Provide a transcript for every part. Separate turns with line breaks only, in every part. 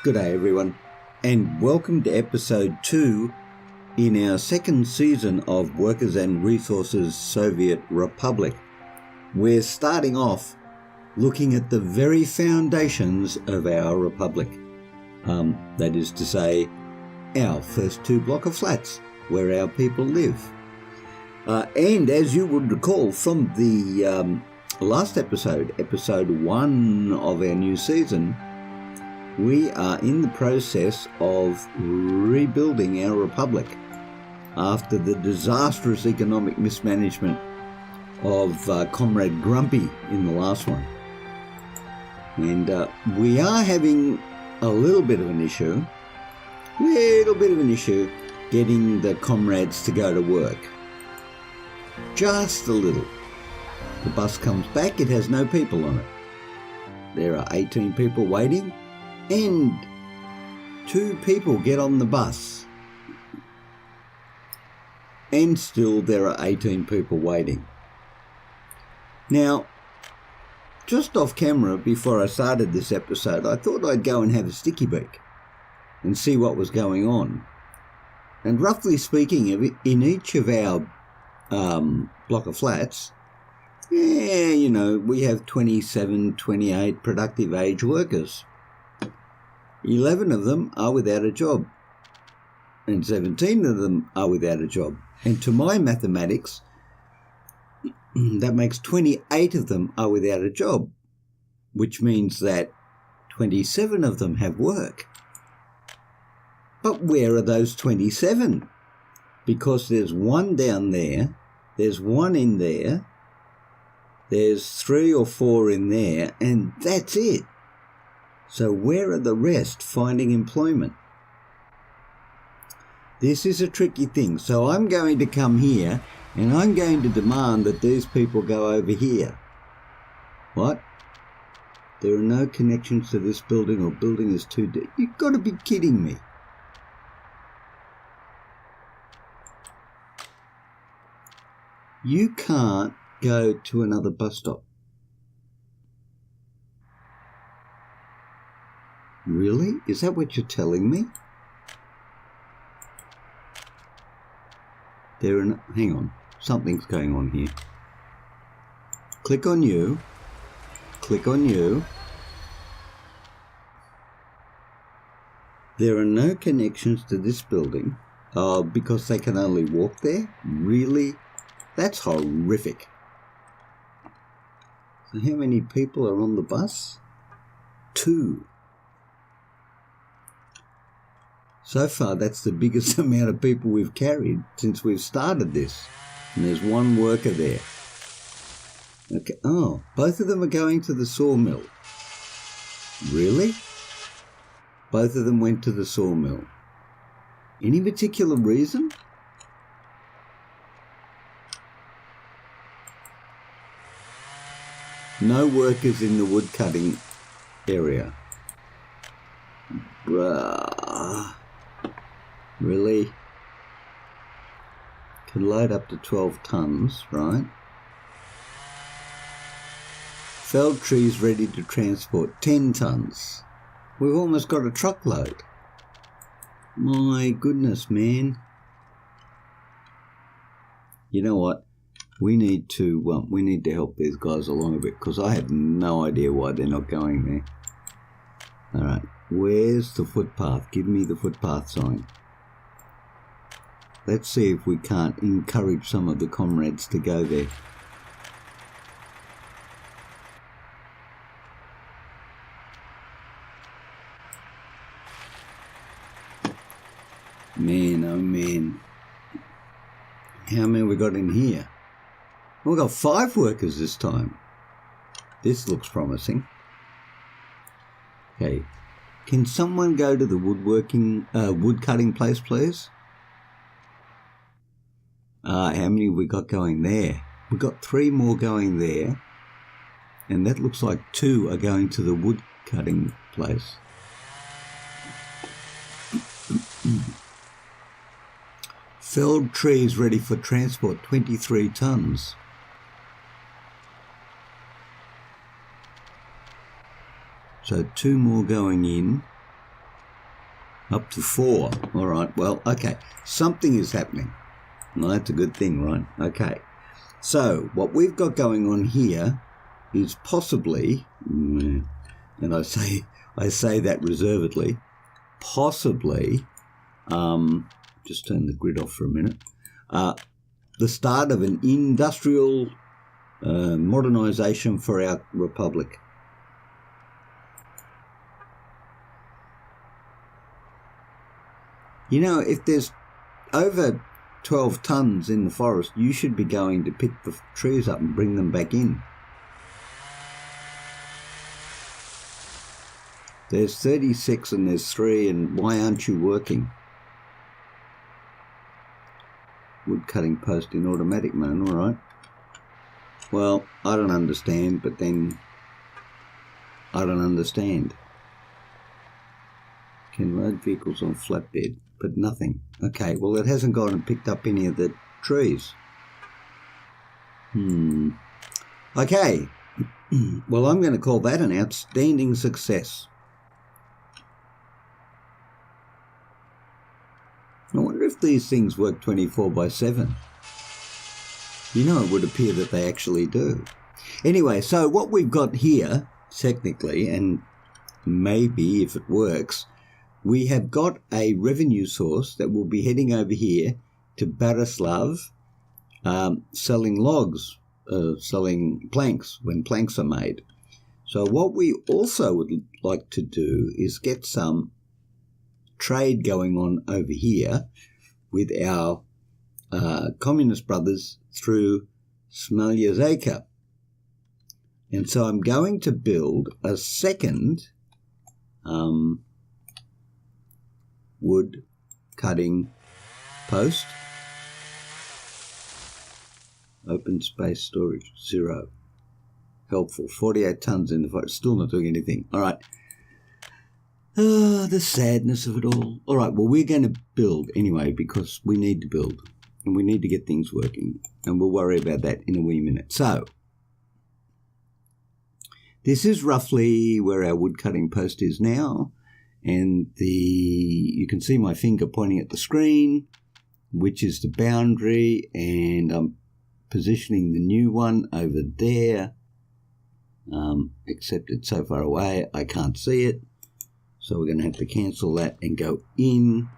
Good day everyone, and welcome to episode 2 in our second season of Workers and Resources Soviet Republic. We're starting off looking at the very foundations of our republic. That is to say, our first 2 block of flats where our people live. And as you would recall from the last episode, episode 1 of our new season, we are in the process of rebuilding our republic after the disastrous economic mismanagement of Comrade Grumpy in the last one. And we are having a little bit of an issue getting the comrades to go to work. Just a little. The bus comes back, it has no people on it. There are 18 people waiting, and 2 people get on the bus. And still there are 18 people waiting. Now, just off camera before I started this episode, I thought I'd go and have a sticky beak and see what was going on. And roughly speaking, in each of our block of flats, we have 27, 28 productive age workers. 11 of them are without a job, and 17 of them are without a job. And to my mathematics, that makes 28 of them are without a job, which means that 27 of them have work. But where are those 27? Because there's 1 down there, there's 1 in there, there's 3 or 4 in there, and that's it. So where are the rest finding employment? This is a tricky thing. So I'm going to come here and I'm going to demand that these people go over here. What? There are no connections to this building, or building is too deep. You've got to be kidding me. You can't go to another bus stop. Really? Is that what you're telling me? Hang on. Something's going on here. Click on you. Click on you. There are no connections to this building. Because they can only walk there? Really? That's horrific. So how many people are on the bus? 2. So far, that's the biggest amount of people we've carried since we've started this. And there's 1 worker there. Okay. Oh, both of them are going to the sawmill. Really? Both of them went to the sawmill. Any particular reason? No workers in the woodcutting area. Bruh. Really? Can load up to 12 tons, right? Felled trees ready to transport 10 tons. We've almost got a truckload. My goodness, man. You know what? We need to help these guys along a bit, because I have no idea why they're not going there. Alright, where's the footpath? Give me the footpath sign. Let's see if we can't encourage some of the comrades to go there. Man, oh man. How many we got in here? We've got 5 workers this time. This looks promising. Okay. Can someone go to the wood cutting place, please? How many have we got going there? We've got 3 more going there. And that looks like 2 are going to the wood cutting place. Felled trees ready for transport, 23 tons. So 2 more going in. Up to 4. All right, well, okay. Something is happening. Well, that's a good thing, right? Okay. So what we've got going on here is possibly, and I say that reservedly, possibly, just turn the grid off for a minute, the start of an industrial modernisation for our republic. You know, if there's over 12 tonnes in the forest, you should be going to pick the trees up and bring them back in. There's 36 and there's 3, and why aren't you working? Wood cutting post in automatic mode, all right. Well, I don't understand, but then I don't understand. Can load vehicles on flatbed, but nothing. Okay, well, it hasn't gone and picked up any of the trees. Okay, well, I'm going to call that an outstanding success. I wonder if these things work 24/7. You know, it would appear that they actually do. Anyway, so what we've got here, technically, and maybe if it works, we have got a revenue source that will be heading over here to Barislav, selling logs, selling planks when planks are made. So what we also would like to do is get some trade going on over here with our communist brothers through Smelyazacre. And so I'm going to build a second wood cutting post. Open space storage, 0. Helpful, 48 tonnes in the forest, still not doing anything. All right. The sadness of it all. All right, well, we're going to build anyway because we need to build and we need to get things working, and we'll worry about that in a wee minute. So this is roughly where our wood cutting post is now, and you can see my finger pointing at the screen, which is the boundary, and I'm positioning the new one over there, except it's so far away I can't see it. So we're going to have to cancel that and go in,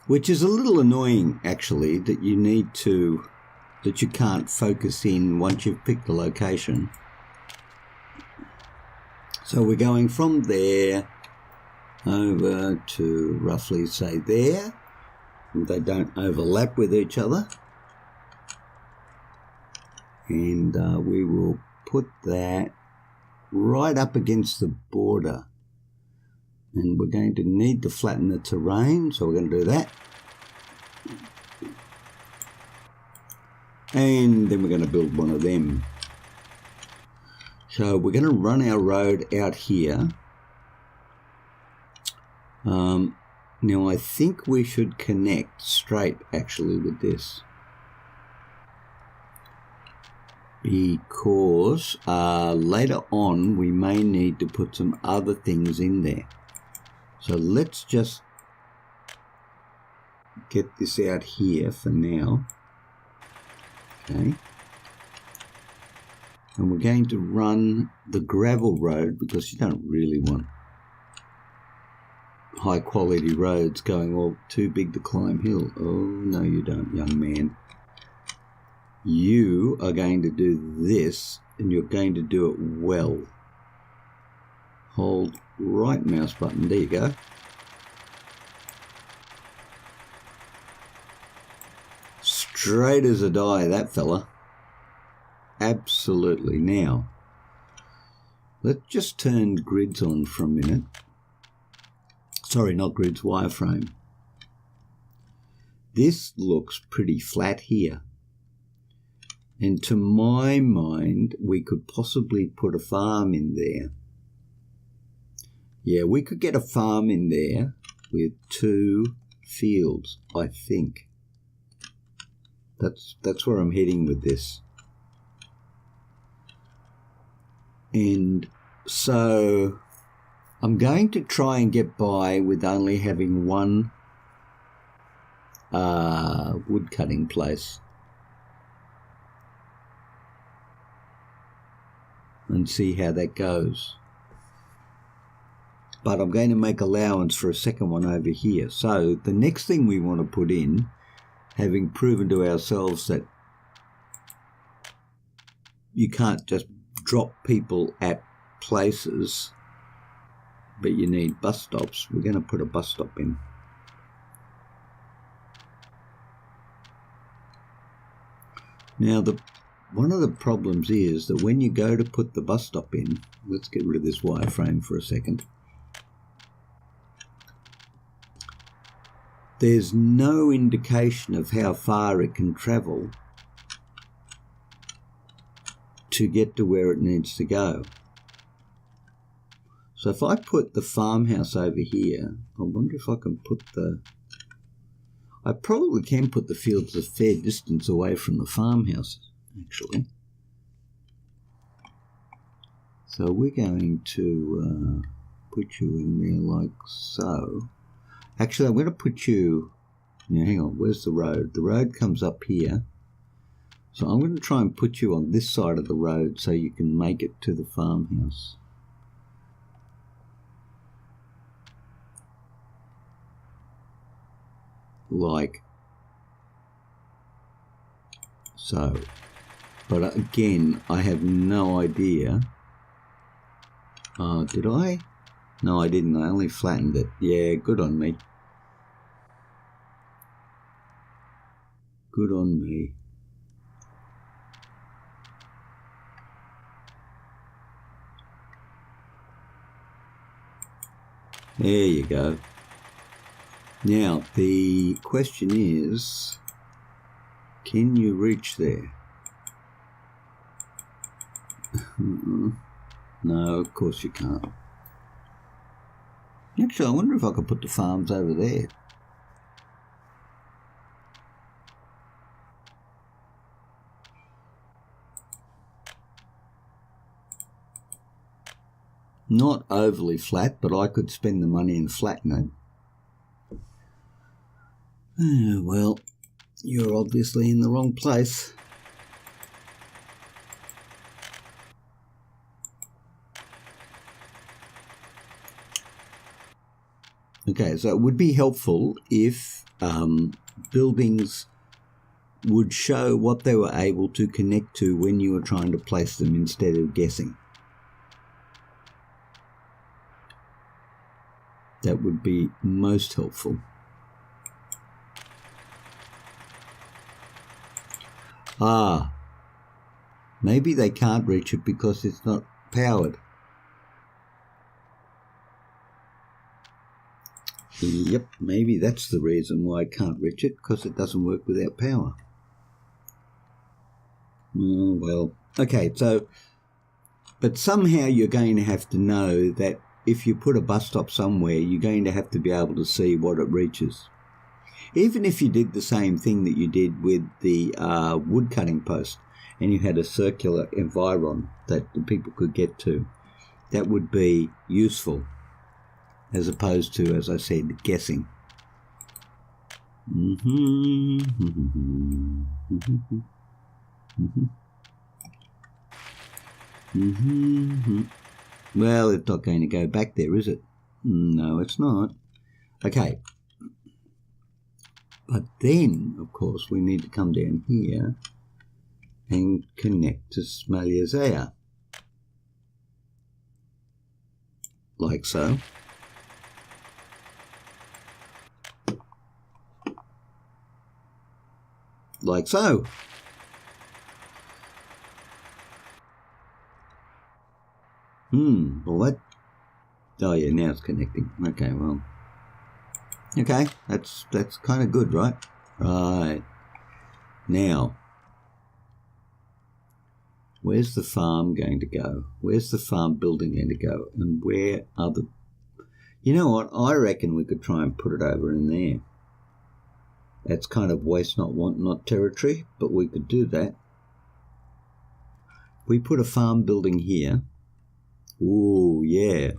which is a little annoying actually, that you can't focus in once you've picked the location. So we're going from there over to roughly say there. They don't overlap with each other. And we will put that right up against the border. And we're going to need to flatten the terrain, so we're going to do that. And then we're going to build one of them. So we're going to run our road out here. Now I think we should connect straight actually with this, because later on we may need to put some other things in there. So let's just get this out here for now. Okay. And we're going to run the gravel road because you don't really want high quality roads going all too big to climb hill. Oh, no you don't, young man. You are going to do this, and you're going to do it well. Hold right mouse button, there you go. Straight as a die, that fella. Absolutely. Now, let's just turn grids on for a minute. Sorry, not grids, wireframe. This looks pretty flat here. And to my mind, we could possibly put a farm in there. Yeah, we could get a farm in there with 2 fields, I think. That's where I'm heading with this. And so I'm going to try and get by with only having one wood cutting place and see how that goes. But I'm going to make allowance for a second one over here. So the next thing we want to put in, having proven to ourselves that you can't just drop people at places, but you need bus stops, we're going to put a bus stop in. Now, one of the problems is that when you go to put the bus stop in, let's get rid of this wireframe for a second. There's no indication of how far it can travel to get to where it needs to go. So if I put the farmhouse over here, I wonder if I can put I probably can put the fields a fair distance away from the farmhouse, actually. So we're going to put you in there like so. Actually, I'm going to put you, now hang on, where's the road? The road comes up here. So I'm going to try and put you on this side of the road so you can make it to the farmhouse. Like so. But again, I have no idea. Did I? No, I didn't. I only flattened it. Yeah, good on me. Good on me. There you go. Now, the question is, can you reach there? No, of course you can't. Actually, I wonder if I could put the farms over there. Not overly flat, but I could spend the money and flatten it. Well, you're obviously in the wrong place. Okay, so it would be helpful if buildings would show what they were able to connect to when you were trying to place them instead of guessing. That would be most helpful. Maybe they can't reach it because it's not powered. Yep, maybe that's the reason why I can't reach it, because it doesn't work without power. Oh, well, okay, so, but somehow you're going to have to know that if you put a bus stop somewhere, you're going to have to be able to see what it reaches. Even if you did the same thing that you did with the wood cutting post, and you had a circular environ that the people could get to, that would be useful, as opposed to, as I said, guessing. Well, it's not going to go back there, is it? No, it's not. Okay. But then, of course, we need to come down here and connect to Smaliazea. Like so. Like so. Well that, oh yeah, now it's connecting. Okay, well. Okay, that's kind of good, right? Right. Now, where's the farm going to go? Where's the farm building going to go? And where are the... You know what? I reckon we could try and put it over in there. That's kind of waste not, want not territory, but we could do that. We put a farm building here. Ooh, yeah.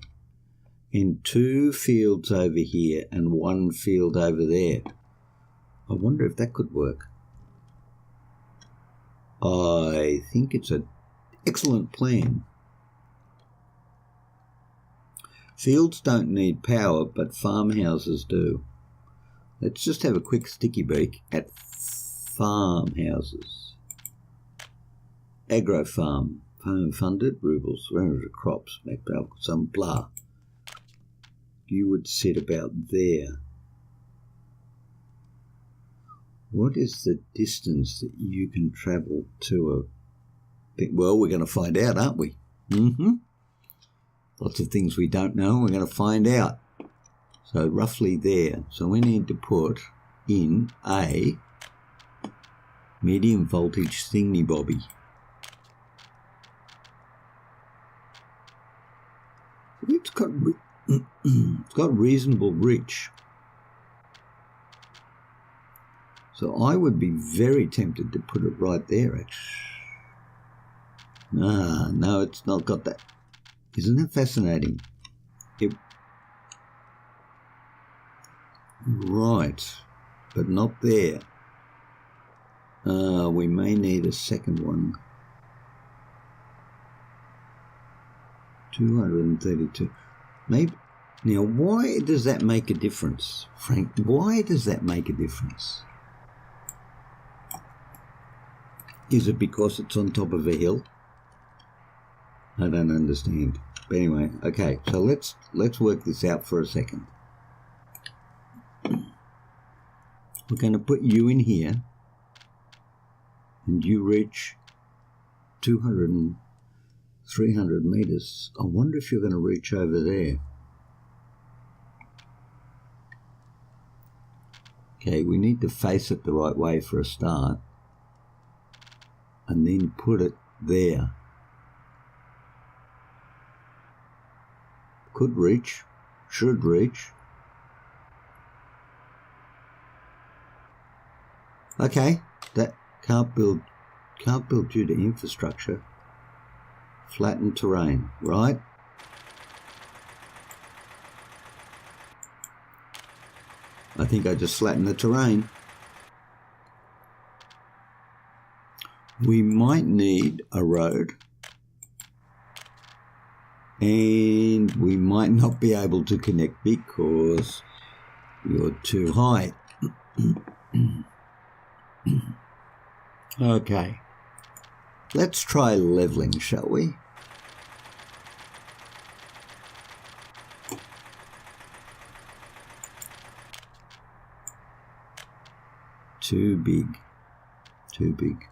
and 2 fields over here and 1 field over there. I wonder if that could work. I think it's an excellent plan. Fields don't need power, but farmhouses do. Let's just have a quick sticky beak at farmhouses. Agro farm, home funded, rubles, crops, some blah. You would sit about there. What is the distance that you can travel to a... Well, we're going to find out, aren't we? Lots of things we don't know, we're going to find out. So roughly there. So we need to put in a medium voltage thingy-bobby. It's got reasonable reach. So I would be very tempted to put it right there, actually. No, it's not got that. Isn't that fascinating? Right, but not there. We may need a second one. 232. Maybe. Now, why does that make a difference, Frank? Why does that make a difference? Is it because it's on top of a hill? I don't understand. But anyway, okay, so let's work this out for a second. We're going to put you in here, and you reach 200 and 300 meters. I wonder if you're going to reach over there. Okay, we need to face it the right way for a start, and then put it there. Could reach, should reach. Okay, that can't build due to infrastructure. Flattened terrain, right? I think I just flattened the terrain. We might need a road, and we might not be able to connect because you're too high. Okay, let's try leveling, shall we? Too big, too big,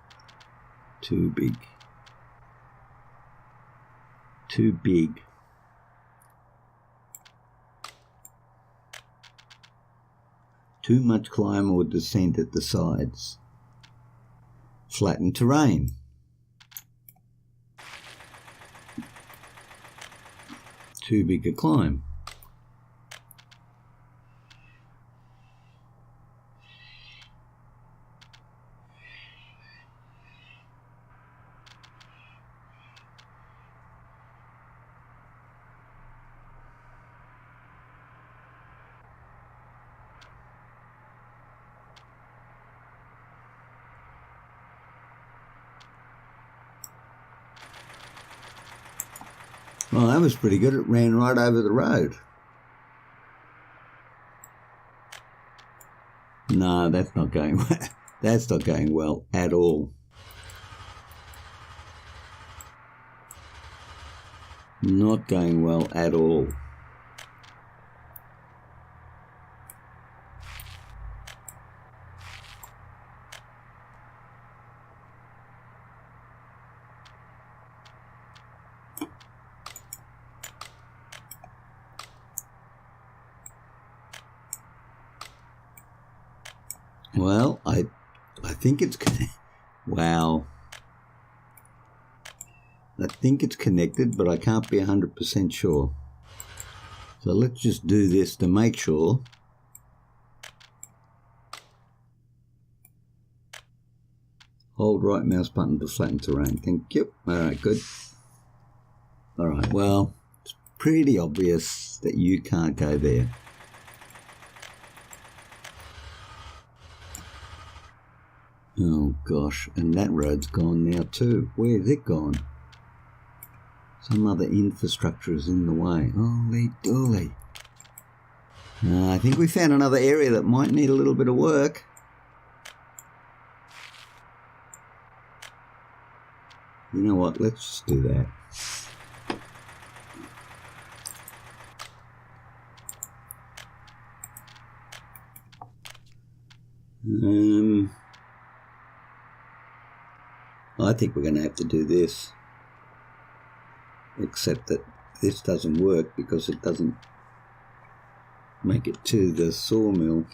too big, too big. Too much climb or descent at the sides. Flattened terrain. Too big a climb. Well, that was pretty good. It ran right over the road. No, that's not going well. That's not going well at all. Not going well at all. Well, I think it's wow. I think it's connected, but I can't be 100% sure. So let's just do this to make sure. Hold right mouse button to flatten terrain. Thank you. All right, good. All right, well, it's pretty obvious that you can't go there. Oh gosh, and that road's gone now too. Where's it gone? Some other infrastructure is in the way. Holy dooly. I think we found another area that might need a little bit of work. You know what, let's just do that. I think we're going to have to do this. Except that this doesn't work because it doesn't make it to the sawmill.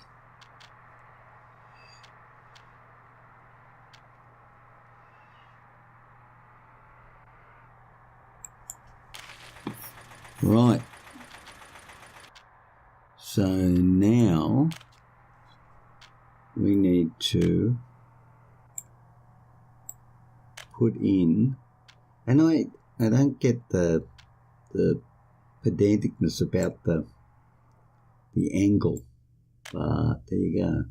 Right. So now we need to put in, and I don't get the pedanticness about the angle, but there you go.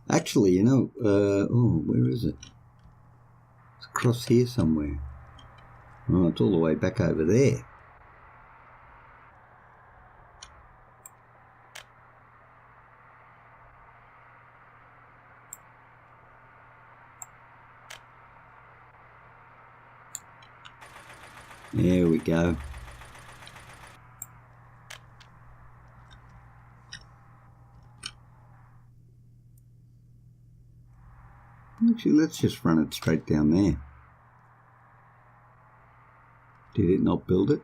Actually, you know, where is it? It's across here somewhere. Oh, it's all the way back over there. There we go. Actually, let's just run it straight down there. Did it not build it?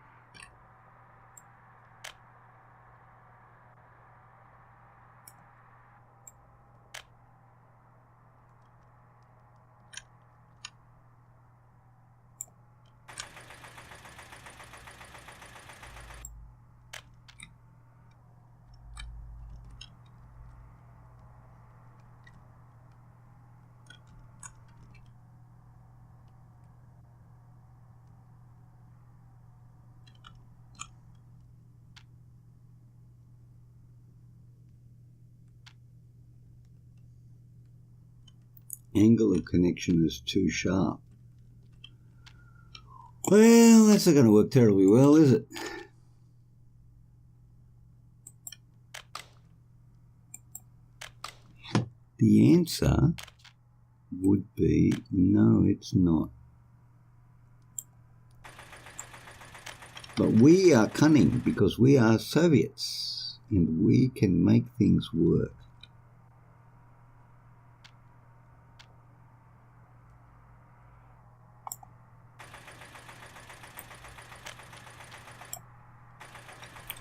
Angle of connection is too sharp. Well, that's not going to work terribly well, is it? The answer would be no, it's not. But we are cunning because we are Soviets and we can make things work.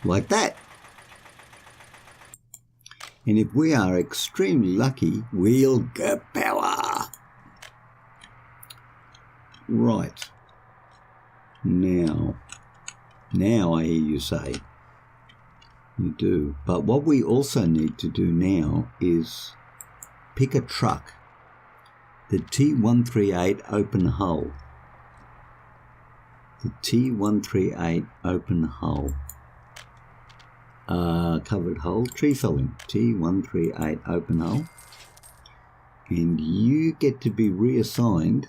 Like that. And if we are extremely lucky, we'll get power. Right. Now I hear you say, you do. But what we also need to do now is pick a truck, the T138 open hull. The T138 open hull. Covered hull, tree felling, T138 open hull, and you get to be reassigned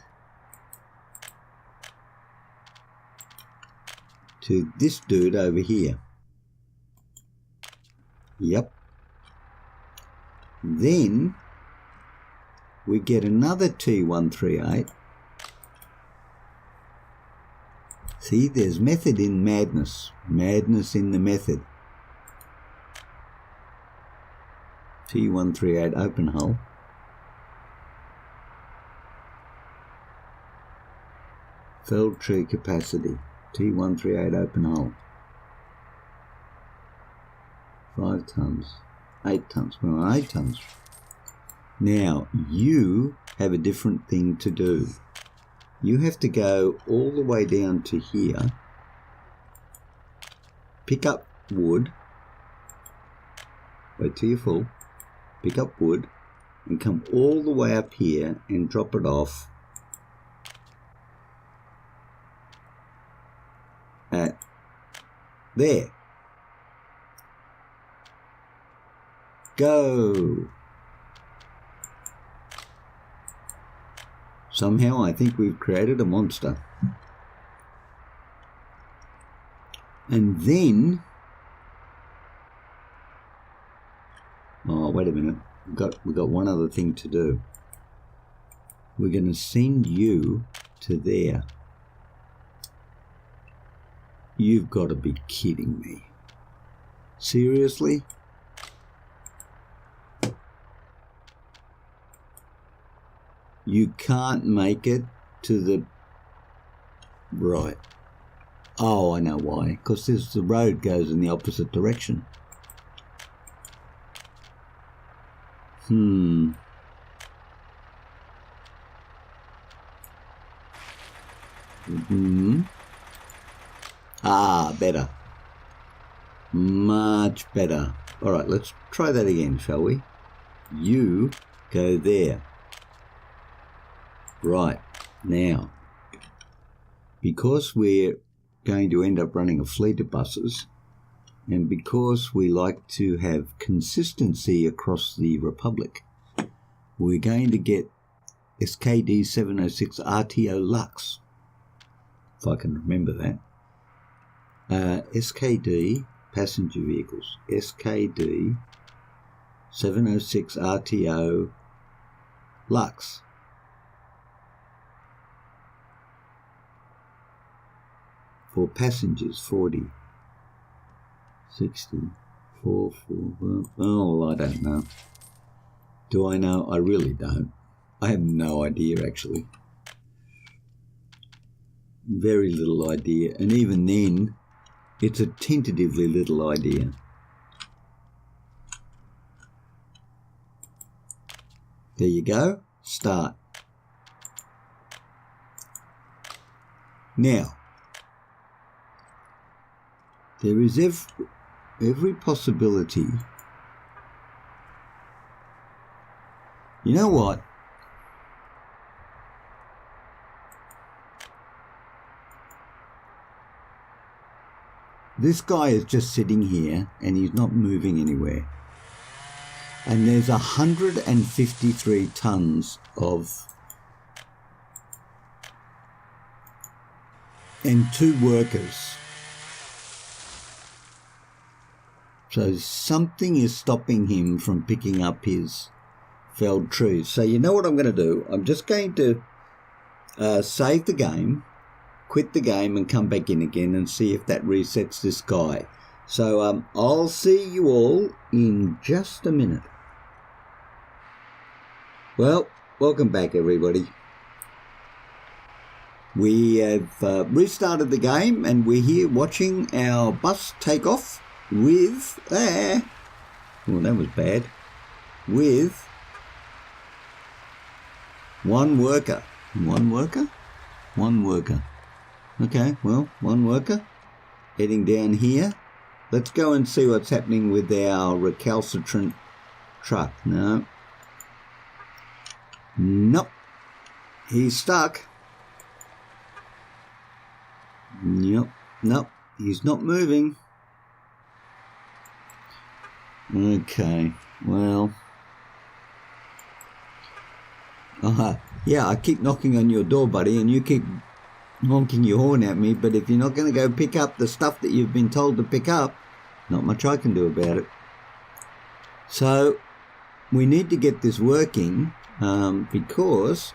to this dude over here. Yep. Then we get another T138. See, there's method in madness, madness in the method. T138 open hull. Felled tree capacity, T138 open hull. 5 tons, 8 tons, well 8 tons. Now you have a different thing to do. You have to go all the way down to here, pick up wood, wait till you're full, pick up wood, and come all the way up here and drop it off at there. Go. Somehow I think we've created a monster. And then, oh wait a minute, we've got one other thing to do. We're going to send you to there. You've got to be kidding me. Seriously? You can't make it to the right. Oh, I know why. Because the road goes in the opposite direction. Ah, better. Much better. All right, let's try that again, shall we? You go there. Right, now, because we're going to end up running a fleet of buses, and because we like to have consistency across the Republic, we're going to get SKD 706 RTO Lux, if I can remember that. SKD passenger vehicles, SKD 706 RTO Lux. For passengers, 40, 60, 4, oh, I don't know. Do I know? I really don't. I have no idea, actually. Very little idea, and even then, it's a tentatively little idea. There you go. Start. Now, there is every possibility. You know what? This guy is just sitting here and he's not moving anywhere. And there's 153 tons of... and 2 workers. So something is stopping him from picking up his felled trees. So you know what I'm going to do? I'm just going to save the game, quit the game and come back in again and see if that resets this guy. So I'll see you all in just a minute. Well, welcome back everybody. We have restarted the game and we're here watching our bus take off with, well that was bad, with one worker. One worker? Okay, well, one worker heading down here. Let's go and see what's happening with our recalcitrant truck. No. Nope. He's stuck. Nope. He's not moving. Okay, well. Yeah, I keep knocking on your door, buddy, and you keep honking your horn at me, but if you're not going to go pick up the stuff that you've been told to pick up, not much I can do about it. So, we need to get this working, because,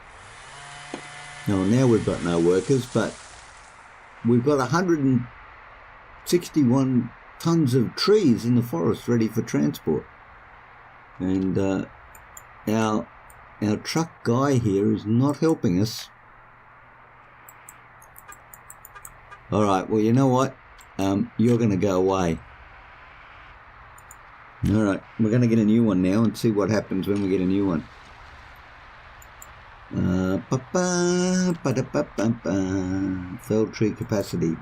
well, now we've got no workers, but we've got 161 tons of trees in the forest ready for transport. And our truck guy here is not helping us. Alright, well, you know what? You're going to go away. Alright, we're going to get a new one now and see what happens when we get a new one. Felled tree capacity.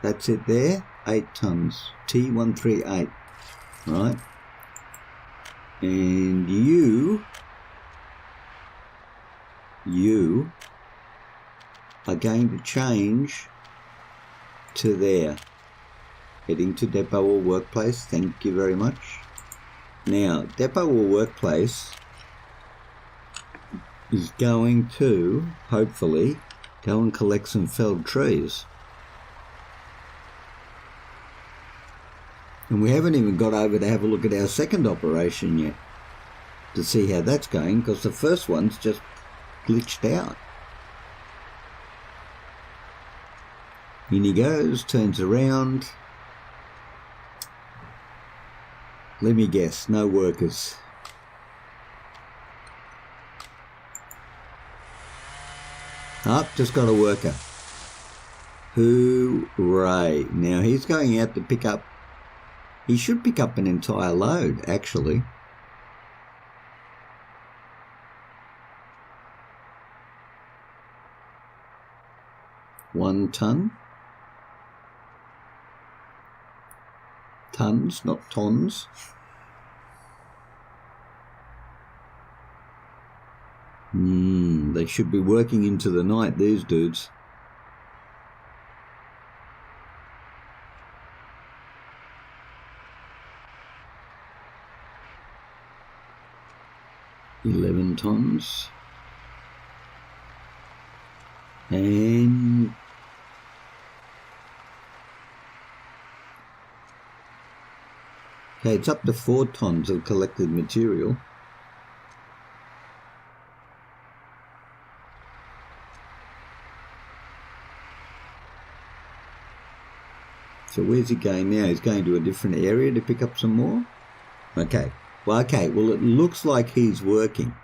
That's it there. 8 tons. T138. Right. And you are going to change to there. Heading to depot or workplace. Thank you very much. Now, depot or workplace is going to, hopefully, go and collect some felled trees. And we haven't even got over to have a look at our second operation yet to see how that's going, because the first one's just glitched out. In he goes, turns around. Let me guess, no workers. Just got a worker. Hooray. Now he's going out to pick up, he should pick up an entire load, actually. One ton. Tons, not tons. They should be working into the night, these dudes. $11 tons. And okay, it's up to 4 tons of collected material. So where's he going now? He's going to a different area to pick up some more? Okay. Well, it looks like he's working.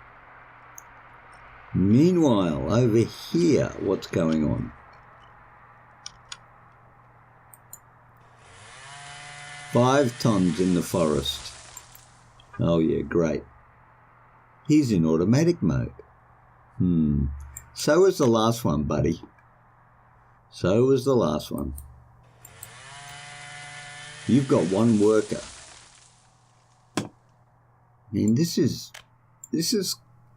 Meanwhile, over here, what's going on? 5 tons in the forest. Oh yeah, great. He's in automatic mode. So was the last one, buddy. So was the last one. You've got 1 worker. I mean, this is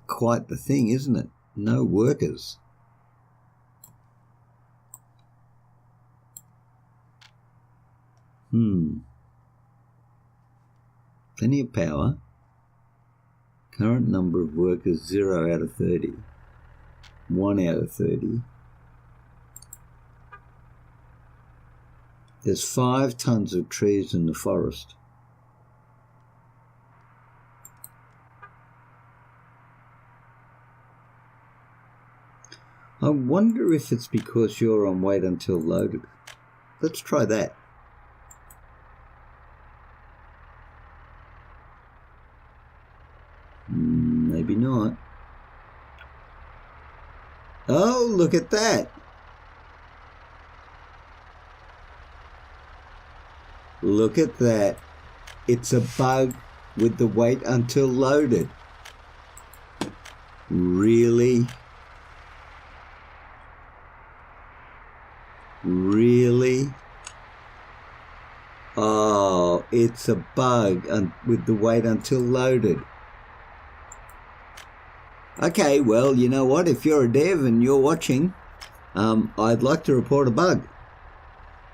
quite the thing, isn't it? No workers. Plenty of power. Current number of workers 0 out of 30. 1 out of 30. There's 5 tons of trees in the forest. I wonder if it's because you're on wait until loaded. Let's try that. Maybe not. Oh, look at that. Look at that. It's a bug with the wait until loaded. Really? Really? Oh, it's a bug with the wait until loaded. Okay, well, you know what? If you're a dev and you're watching, I'd like to report a bug.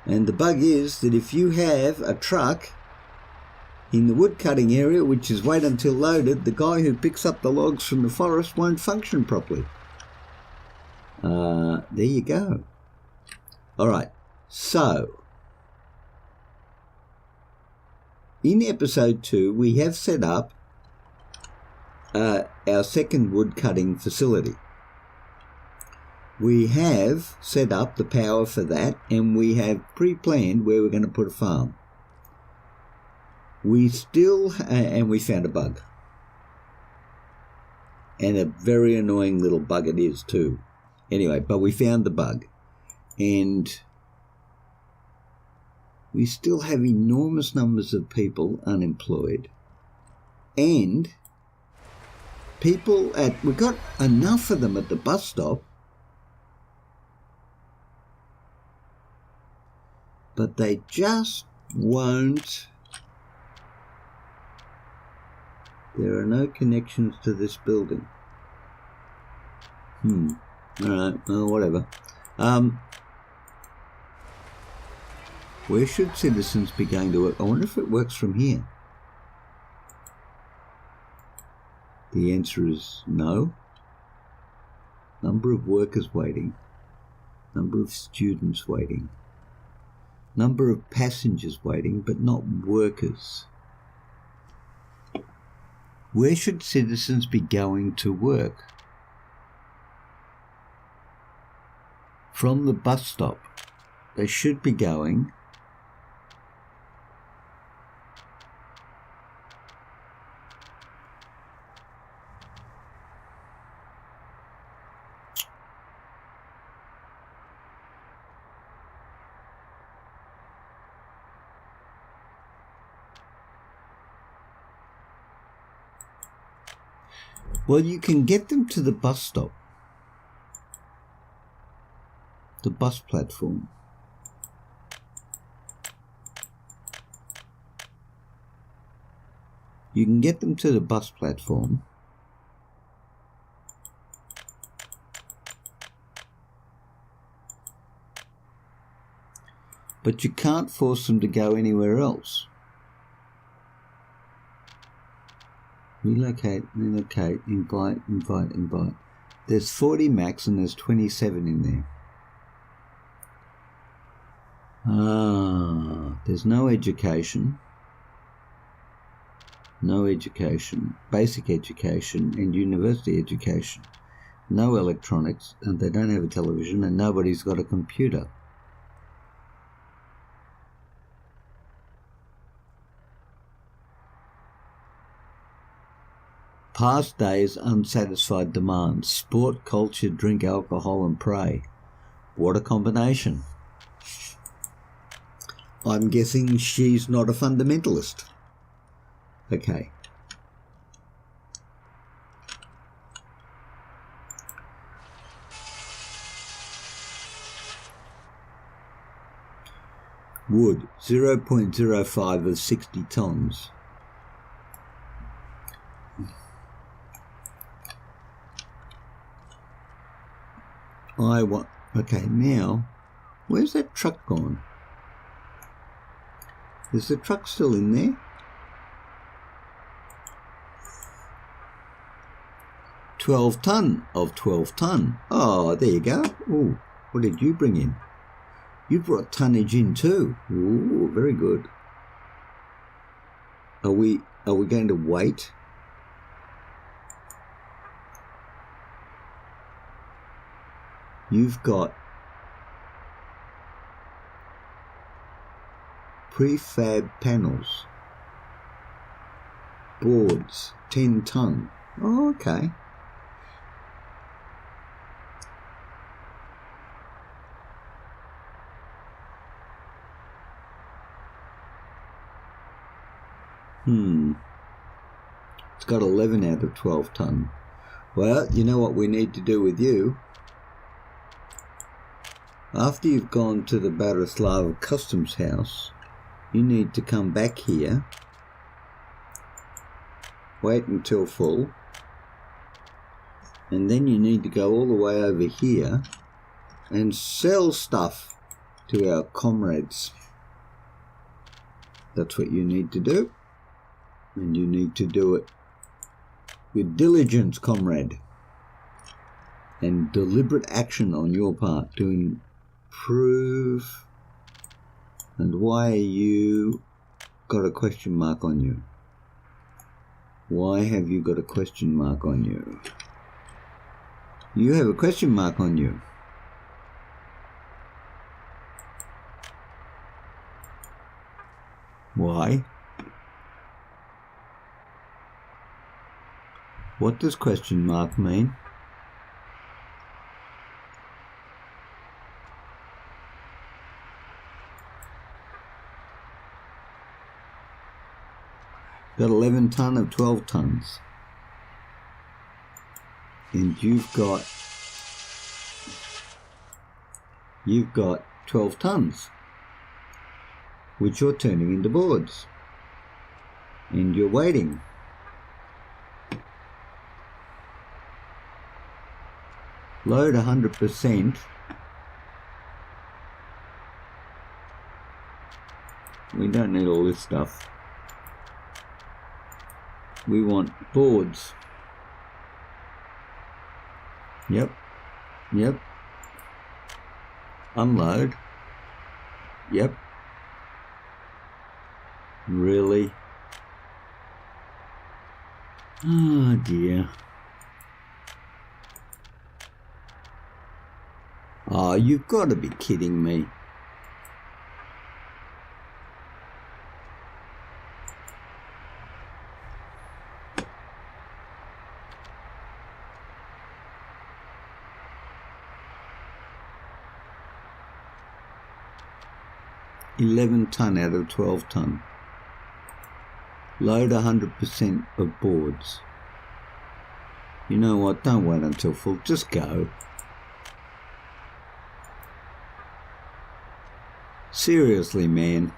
And the bug is that if you have a truck in the wood cutting area, which is wait until loaded, the guy who picks up the logs from the forest won't function properly. There you go. All right, so in episode 2, we have set up our second wood cutting facility. We have set up the power for that, and we have pre-planned where we're going to put a farm. We still, and we found a bug. And a very annoying little bug it is too. Anyway, but we found the bug. And we still have enormous numbers of people unemployed. And we've got enough of them at the bus stop, but they just won't There are no connections to this building. Alright, well, whatever. Where should citizens be going to work? I wonder if it works from here. The answer is no. Number of workers waiting. Number of students waiting. Number of passengers waiting, but not workers. Where should citizens be going to work? From the bus stop. They should be going well, you can get them to the bus stop, the bus platform. You can get them to the bus platform, but you can't force them to go anywhere else. Relocate, invite. There's 40 max and there's 27 in there. There's no education. Basic education and university education. No electronics, and they don't have a television, and nobody's got a computer. Past days, unsatisfied demands. Sport, culture, drink alcohol and pray. What a combination. I'm guessing she's not a fundamentalist. Okay. Wood, 0.05 of 60 tons. Okay, now, where's that truck gone? Is the truck still in there? $12 ton of 12 ton. Oh, there you go. Oh, what did you bring in? You brought tonnage in too. Ooh, very good. Are we going to wait? You've got prefab panels, boards, 10 ton. Oh, okay. It's got 11 out of 12 ton. Well, you know what we need to do with you? After you've gone to the Barislava Customs House, you need to come back here, wait until full, and then you need to go all the way over here and sell stuff to our comrades. That's what you need to do, and you need to do it with diligence, comrade, and deliberate action on your part to improve. And why are you got a question mark on you? Why have you got a question mark on you? You have a question mark on you. Why? What does question mark mean? Got 11 ton of 12 tons. And you've got 12 tons, which you're turning into boards. And you're waiting. Load 100%. We don't need all this stuff. We want boards. Yep. Yep. Unload. Yep. Really? Oh dear. Oh, you've got to be kidding me. $11 out of 12 ton. Load 100% of boards. You know what? Don't wait until full. Just go. Seriously, man.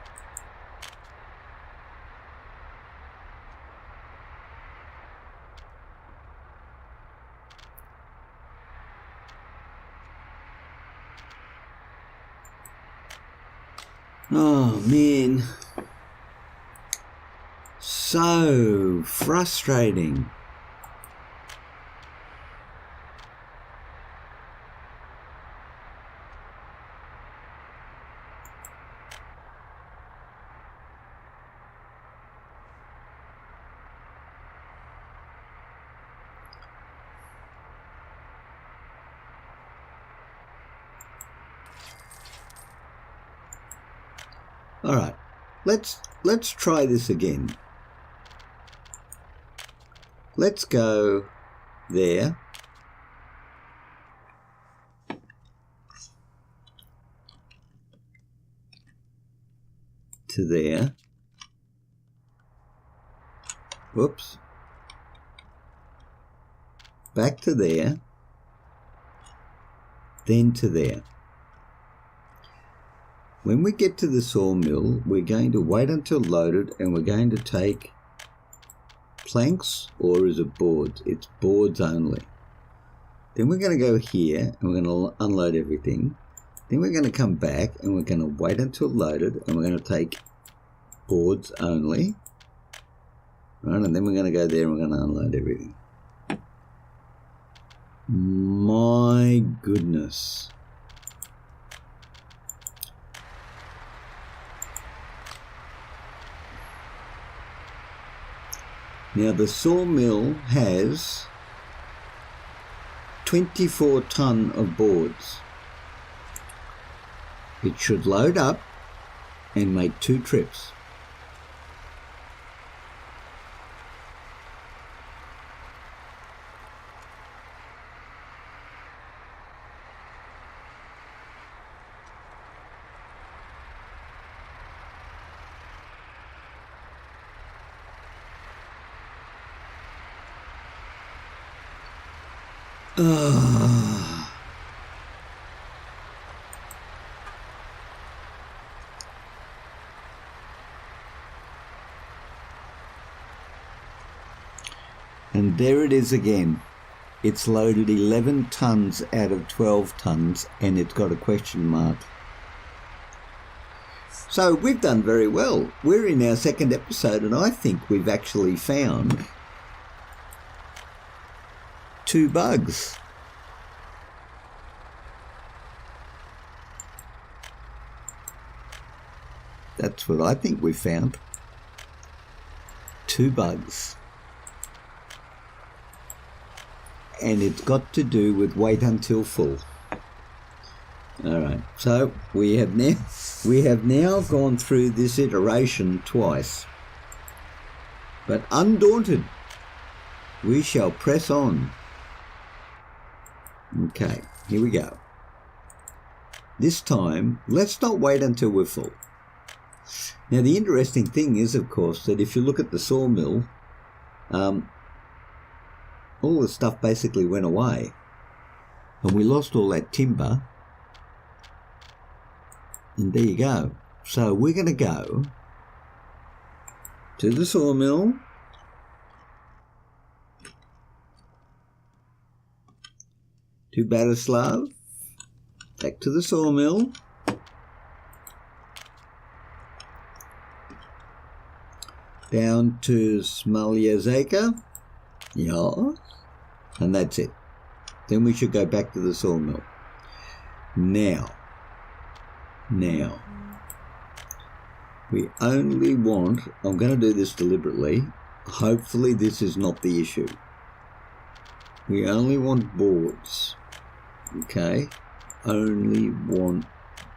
Oh, man. So frustrating. All right, let's try this again. Let's go there. To there. Whoops. Back to there. Then to there. When we get to the sawmill, we're going to wait until loaded and we're going to take planks, or is it boards? It's boards only. Then we're going to go here and we're going to unload everything. Then we're going to come back and we're going to wait until loaded and we're going to take boards only. Right, and then we're going to go there and we're going to unload everything. My goodness. Now the sawmill has 24 ton of boards. It should load up and make 2 trips. And there it is again. It's loaded 11 tons out of 12 tons and it's got a question mark. So we've done very well. We're in our second episode and I think we've actually found 2 bugs. That's what I think we found. 2 bugs. And it's got to do with wait until full. Alright, so we have now gone through this iteration twice. But undaunted, we shall press on. Okay, here we go. This time, let's not wait until we're full. Now the interesting thing is, of course, that if you look at the sawmill, all the stuff basically went away and we lost all that timber, and there you go. So we're going to go to the sawmill, to Batislav, back to the sawmill. Down to Smolyazeka. Yeah. And that's it. Then we should go back to the sawmill. Now, we only want, I'm going to do this deliberately, hopefully this is not the issue. We only want boards, okay? Only want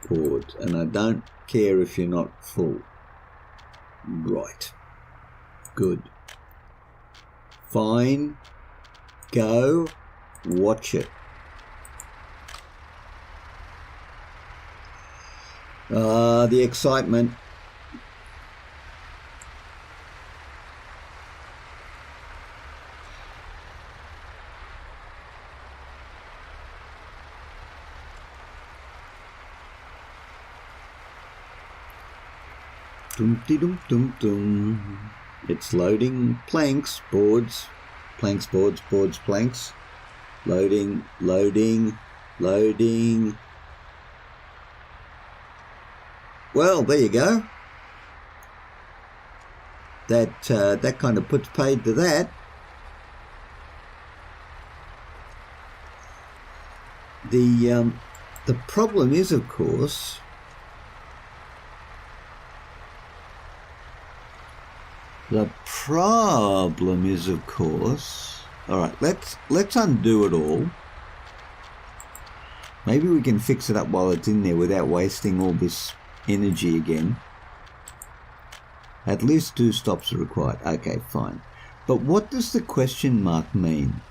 boards, and I don't care if you're not full. Right, good. Fine, go, watch it. The excitement. Dum-de-dum-dum-dum. It's loading planks, boards, planks, boards, boards, planks. Loading, loading, loading. Well, there you go. That kind of puts paid to that. The problem is, of course, all right, let's undo it all. Maybe we can fix it up while it's in there without wasting all this energy again. At least 2 stops are required. Okay, fine. But what does the question mark mean?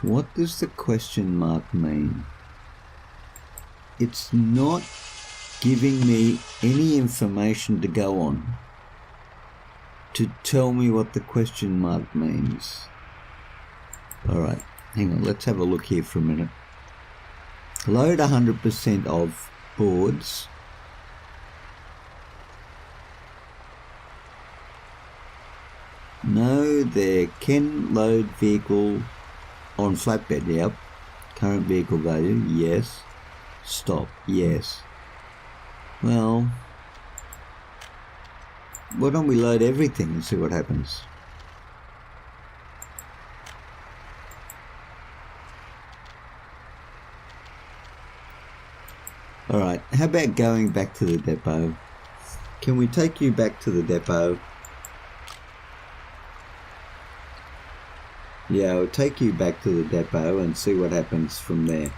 What does the question mark mean? It's not giving me any information to go on to tell me what the question mark means. Alright, hang on, let's have a look here for a minute. Load 100% of boards. No, there can load vehicle on flatbed, yep. Current vehicle value, yes. Stop, yes. Well, why don't we load everything and see what happens? Alright, how about going back to the depot? Can we take you back to the depot? Yeah, I'll take you back to the depot and see what happens from there.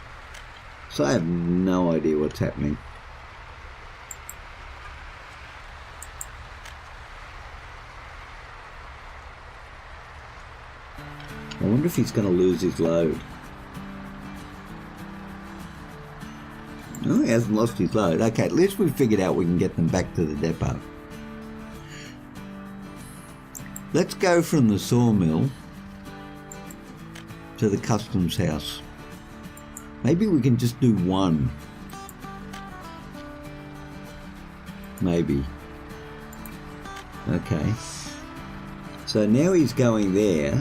So I have no idea what's happening. I wonder if he's going to lose his load. No, he hasn't lost his load. Okay, at least we've figured out we can get them back to the depot. Let's go from the sawmill to the customs house. Maybe we can just do one. Maybe. Okay. So now he's going there.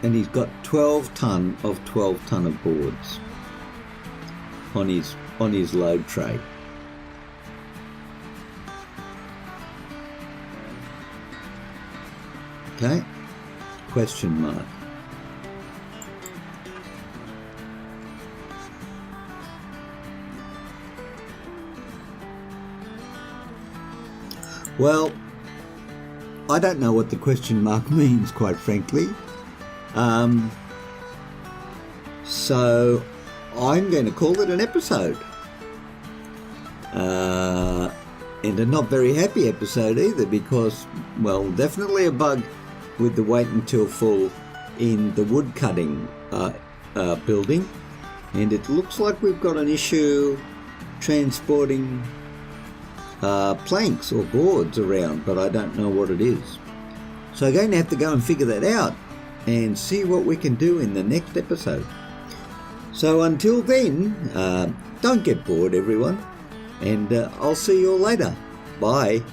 And he's got 12 ton of 12 ton of boards on his load tray. Okay, question mark. Well, I don't know what the question mark means, quite frankly. So I'm going to call it an episode. And a not very happy episode either, because, well, definitely a bug with the wait until full in the wood cutting building. And it looks like we've got an issue transporting planks or boards around, but I don't know what it is. So I'm going to have to go and figure that out and see what we can do in the next episode. So until then, don't get bored, everyone, and I'll see you all later. Bye.